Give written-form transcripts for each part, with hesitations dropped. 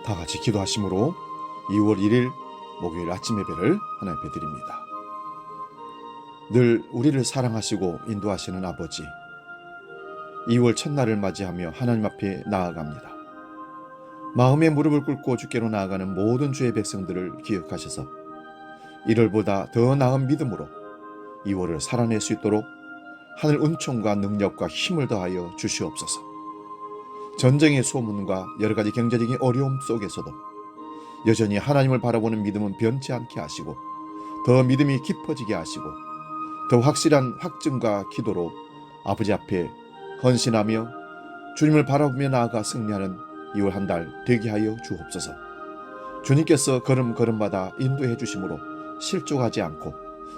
다 같이 기도하심으로 2월 1일 목요일 아침 예배를 하나님 앞에 드립니다. 늘 우리를 사랑하시고 인도하시는 아버지, 2월 첫날을 맞이하며 하나님 앞에 나아갑니다. 마음의 무릎을 꿇고 주께로 나아가는 모든 주의 백성들을 기억하셔서 1월보다 더 나은 믿음으로 2월을 살아낼 수 있도록 하늘 은총과 능력과 힘을 더하여 주시옵소서. 전쟁의 소문과 여러 가지 경제적인 어려움 속에서도 여전히 하나님을 바라보는 믿음은 변치 않게 하시고 더 믿음이 깊어지게 하시고 더 확실한 확증과 기도로 아버지 앞에 헌신하며 주님을 바라보며 나아가 승리하는 2월 한 달 되게 하여 주옵소서. 주님께서 걸음걸음마다 인도해 주심으로 실족하지 않고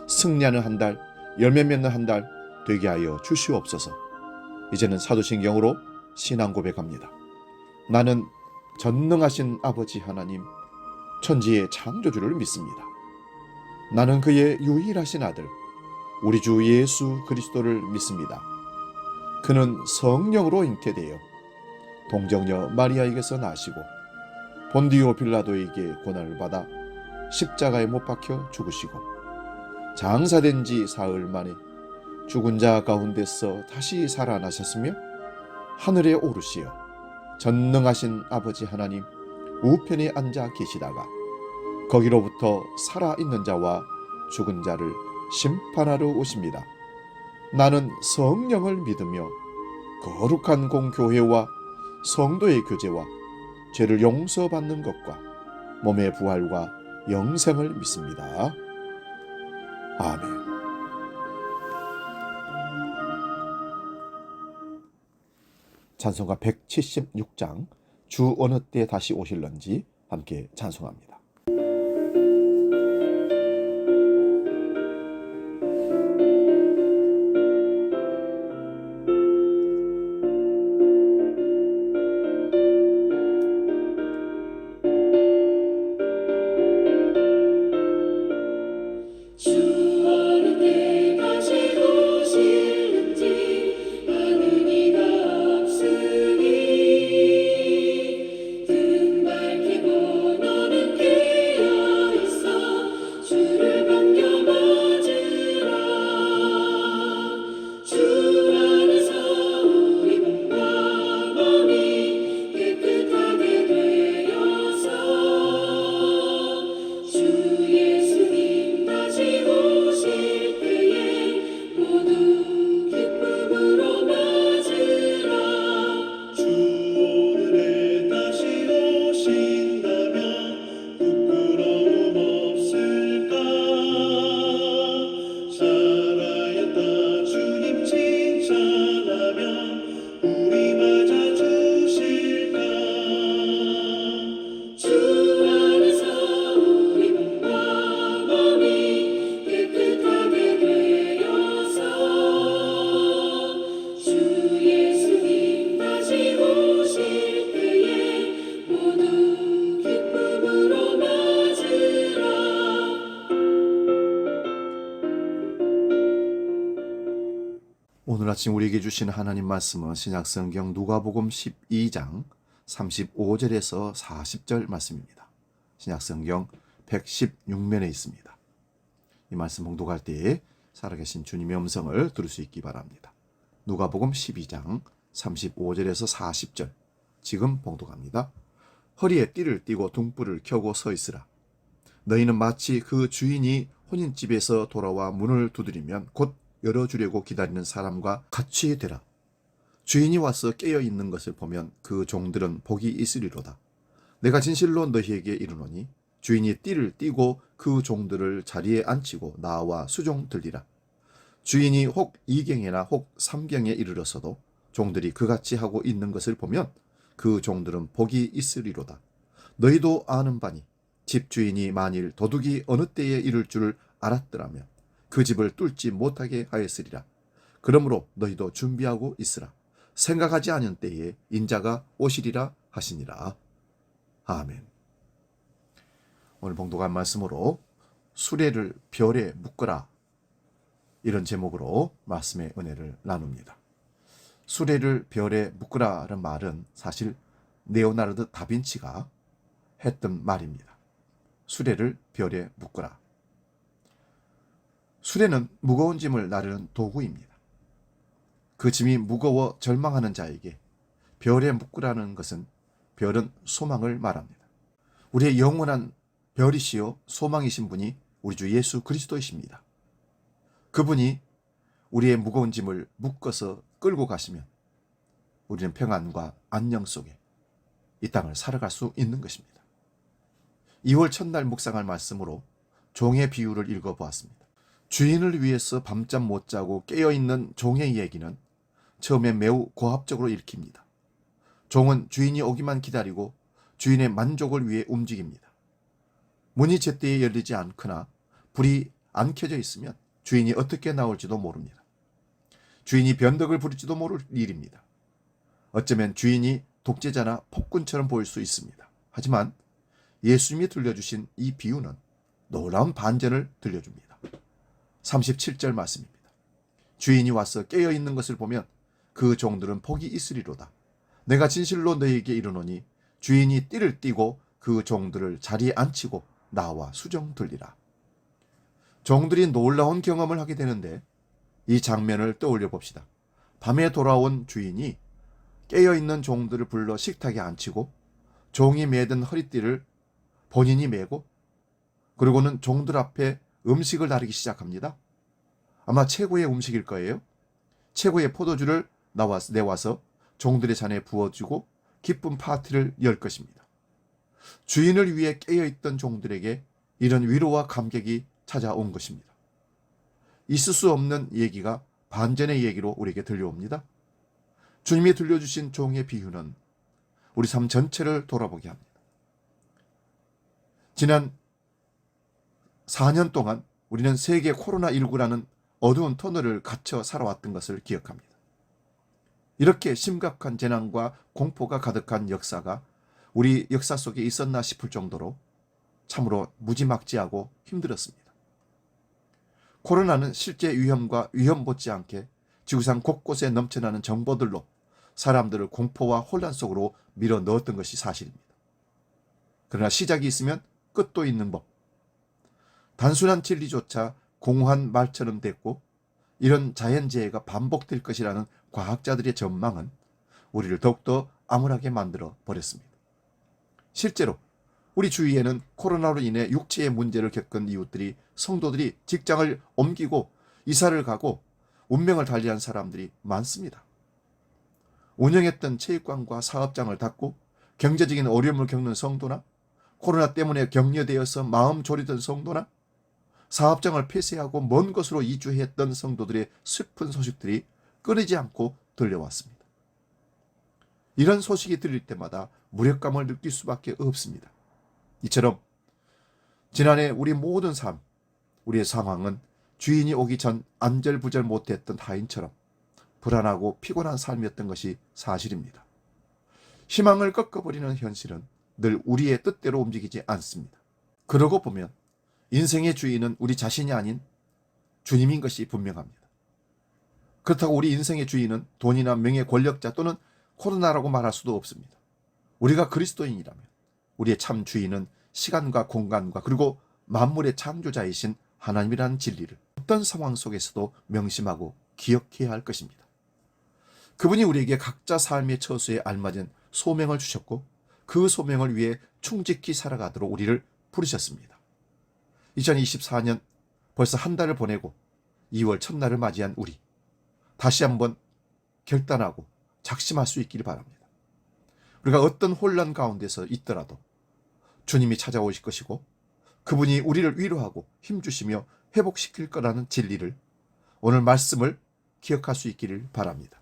승리하는 한 달, 열매 맺는 한 달 되게 하여 주시옵소서. 이제는 사도신경으로 신앙 고백합니다. 나는 전능하신 아버지 하나님, 천지의 창조주를 믿습니다. 나는 그의 유일하신 아들, 우리 주 예수 그리스도를 믿습니다. 그는 성령으로 잉태되어 동정녀 마리아에게서 나시고 본디오 빌라도에게 고난을 받아 십자가에 못 박혀 죽으시고 장사된 지 사흘 만에 죽은 자 가운데서 다시 살아나셨으며 하늘에 오르시어 전능하신 아버지 하나님 우편에 앉아 계시다가 거기로부터 살아있는 자와 죽은 자를 심판하러 오십니다. 나는 성령을 믿으며 거룩한 공교회와 성도의 교제와 죄를 용서받는 것과 몸의 부활과 영생을 믿습니다. 아멘. 찬송가 176장 주 어느 때 다시 오실런지 함께 찬송합니다. 오늘 아침 우리에게 주신 하나님 말씀은 신약성경 누가복음 12장 35절에서 40절 말씀입니다. 신약성경 116면에 있습니다. 이 말씀 봉독할 때에 살아계신 주님의 음성을 들을 수 있기 바랍니다. 누가복음 12장 35절에서 40절 지금 봉독합니다. 허리에 띠를 띠고 등불을 켜고 서 있으라. 너희는 마치 그 주인이 혼인집에서 돌아와 문을 두드리면 곧 열어주려고 기다리는 사람과 같이 되라. 주인이 와서 깨어있는 것을 보면 그 종들은 복이 있으리로다. 내가 진실로 너희에게 이르노니 주인이 띠를 띠고 그 종들을 자리에 앉히고 나와 수종 들리라. 주인이 혹 2경에나 혹 3경에 이르렀어도 종들이 그같이 하고 있는 것을 보면 그 종들은 복이 있으리로다. 너희도 아는 바니 집주인이 만일 도둑이 어느 때에 이를 줄을 알았더라면 그 집을 뚫지 못하게 하였으리라. 그러므로 너희도 준비하고 있으라. 생각하지 않은 때에 인자가 오시리라 하시니라. 아멘. 오늘 봉독한 말씀으로 수레를 별에 묶으라, 이런 제목으로 말씀의 은혜를 나눕니다. 수레를 별에 묶으라는 말은 사실 레오나르도 다빈치가 했던 말입니다. 수레를 별에 묶어라. 수레는 무거운 짐을 나르는 도구입니다. 그 짐이 무거워 절망하는 자에게 별에 묶으라는 것은 별은 소망을 말합니다. 우리의 영원한 별이시요 소망이신 분이 우리 주 예수 그리스도이십니다. 그분이 우리의 무거운 짐을 묶어서 끌고 가시면 우리는 평안과 안녕 속에 이 땅을 살아갈 수 있는 것입니다. 2월 첫날 묵상할 말씀으로 종의 비유를 읽어보았습니다. 주인을 위해서 밤잠 못 자고 깨어있는 종의 얘기는 처음에 매우 고압적으로 읽힙니다. 종은 주인이 오기만 기다리고 주인의 만족을 위해 움직입니다. 문이 제때에 열리지 않거나 불이 안 켜져 있으면 주인이 어떻게 나올지도 모릅니다. 주인이 변덕을 부릴지도 모를 일입니다. 어쩌면 주인이 독재자나 폭군처럼 보일 수 있습니다. 하지만 예수님이 들려주신 이 비유는 놀라운 반전을 들려줍니다. 37절 말씀입니다. 주인이 와서 깨어있는 것을 보면 그 종들은 복이 있으리로다. 내가 진실로 너희에게 이르노니 주인이 띠를 띠고 그 종들을 자리에 앉히고 나와 수정 들리라. 종들이 놀라운 경험을 하게 되는데 이 장면을 떠올려 봅시다. 밤에 돌아온 주인이 깨어있는 종들을 불러 식탁에 앉히고 종이 매든 허리띠를 본인이 매고 그리고는 종들 앞에 음식을 나르기 시작합니다. 아마 최고의 음식일 거예요. 최고의 포도주를 내와서 종들의 잔에 부어주고 기쁜 파티를 열 것입니다. 주인을 위해 깨어있던 종들에게 이런 위로와 감격이 찾아온 것입니다. 있을 수 없는 얘기가 반전의 얘기로 우리에게 들려옵니다. 주님이 들려주신 종의 비유는 우리 삶 전체를 돌아보게 합니다. 지난 4년 동안 우리는 세계 코로나19라는 어두운 터널을 갇혀 살아왔던 것을 기억합니다. 이렇게 심각한 재난과 공포가 가득한 역사가 우리 역사 속에 있었나 싶을 정도로 참으로 무지막지하고 힘들었습니다. 코로나는 실제 위험과 위험 못지않게 지구상 곳곳에 넘쳐나는 정보들로 사람들을 공포와 혼란 속으로 밀어 넣었던 것이 사실입니다. 그러나 시작이 있으면 끝도 있는 법. 단순한 진리조차 공허한 말처럼 됐고 이런 자연재해가 반복될 것이라는 과학자들의 전망은 우리를 더욱더 암울하게 만들어 버렸습니다. 실제로 우리 주위에는 코로나로 인해 육체의 문제를 겪은 이웃들이 성도들이 직장을 옮기고 이사를 가고 운명을 달리한 사람들이 많습니다. 운영했던 체육관과 사업장을 닫고 경제적인 어려움을 겪는 성도나 코로나 때문에 격려되어서 마음 졸이던 성도나 사업장을 폐쇄하고 먼 곳으로 이주했던 성도들의 슬픈 소식들이 끊이지 않고 들려왔습니다. 이런 소식이 들릴 때마다 무력감을 느낄 수밖에 없습니다. 이처럼 지난해 우리 모든 삶, 우리의 상황은 주인이 오기 전 안절부절 못했던 하인처럼 불안하고 피곤한 삶이었던 것이 사실입니다. 희망을 꺾어버리는 현실은 늘 우리의 뜻대로 움직이지 않습니다. 그러고 보면 인생의 주인은 우리 자신이 아닌 주님인 것이 분명합니다. 그렇다고 우리 인생의 주인은 돈이나 명예, 권력자 또는 코로나라고 말할 수도 없습니다. 우리가 그리스도인이라면 우리의 참 주인은 시간과 공간과 그리고 만물의 창조자이신 하나님이라는 진리를 어떤 상황 속에서도 명심하고 기억해야 할 것입니다. 그분이 우리에게 각자 삶의 처수에 알맞은 소명을 주셨고 그 소명을 위해 충직히 살아가도록 우리를 부르셨습니다. 2024년 벌써 한 달을 보내고 2월 첫날을 맞이한 우리 다시 한번 결단하고 작심할 수 있기를 바랍니다. 우리가 어떤 혼란 가운데서 있더라도 주님이 찾아오실 것이고 그분이 우리를 위로하고 힘주시며 회복시킬 거라는 진리를 오늘 말씀을 기억할 수 있기를 바랍니다.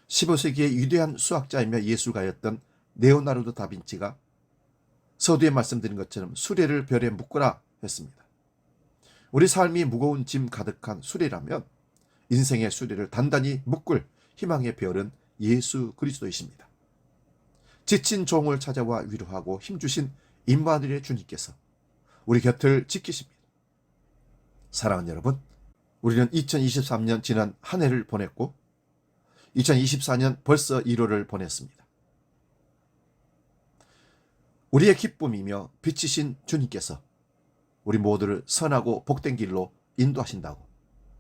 15세기의 위대한 수학자이며 예술가였던 레오나르도 다빈치가 서두에 말씀드린 것처럼 수레를 별에 묶으라 했습니다. 우리 삶이 무거운 짐 가득한 수레라면 인생의 수레를 단단히 묶을 희망의 별은 예수 그리스도이십니다. 지친 종을 찾아와 위로하고 힘주신 임마누엘의 주님께서 우리 곁을 지키십니다. 사랑하는 여러분, 우리는 2023년 지난 한 해를 보냈고 2024년 벌써 1월을 보냈습니다. 우리의 기쁨이며 빛이신 주님께서 우리 모두를 선하고 복된 길로 인도하신다고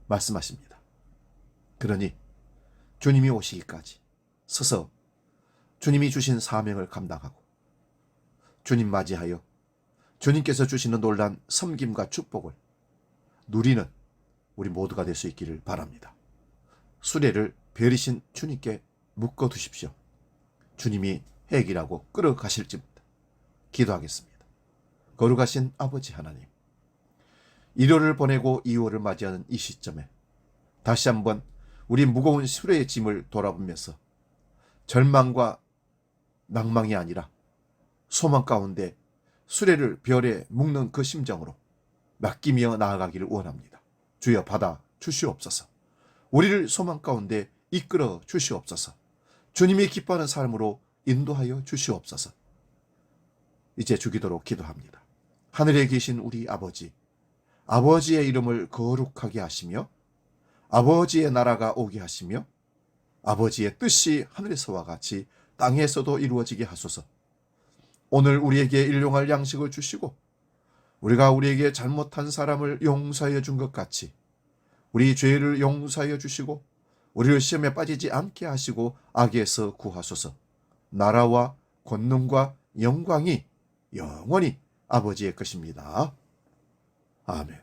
말씀하십니다. 그러니 주님이 오시기까지 서서 주님이 주신 사명을 감당하고 주님 맞이하여 주님께서 주시는 놀란 섬김과 축복을 누리는 우리 모두가 될 수 있기를 바랍니다. 수레를 별이신 주님께 묶어두십시오. 주님이 해결하고 끌어가실지입니다. 기도하겠습니다. 거룩하신 아버지 하나님, 1월을 보내고 2월을 맞이하는 이 시점에 다시 한번 우리 무거운 수레의 짐을 돌아보면서 절망과 낭망이 아니라 소망 가운데 수레를 별에 묶는 그 심정으로 맡기며 나아가기를 원합니다. 주여 받아 주시옵소서. 우리를 소망 가운데 이끌어 주시옵소서. 주님이 기뻐하는 삶으로 인도하여 주시옵소서. 이제 주기도로 기도합니다. 하늘에 계신 우리 아버지, 아버지의 이름을 거룩하게 하시며 아버지의 나라가 오게 하시며 아버지의 뜻이 하늘에서와 같이 땅에서도 이루어지게 하소서. 오늘 우리에게 일용할 양식을 주시고 우리가 우리에게 잘못한 사람을 용서하여 준 것 같이 우리 죄를 용서하여 주시고 우리를 시험에 빠지지 않게 하시고 악에서 구하소서. 나라와 권능과 영광이 영원히 아버지의 것입니다. 아멘.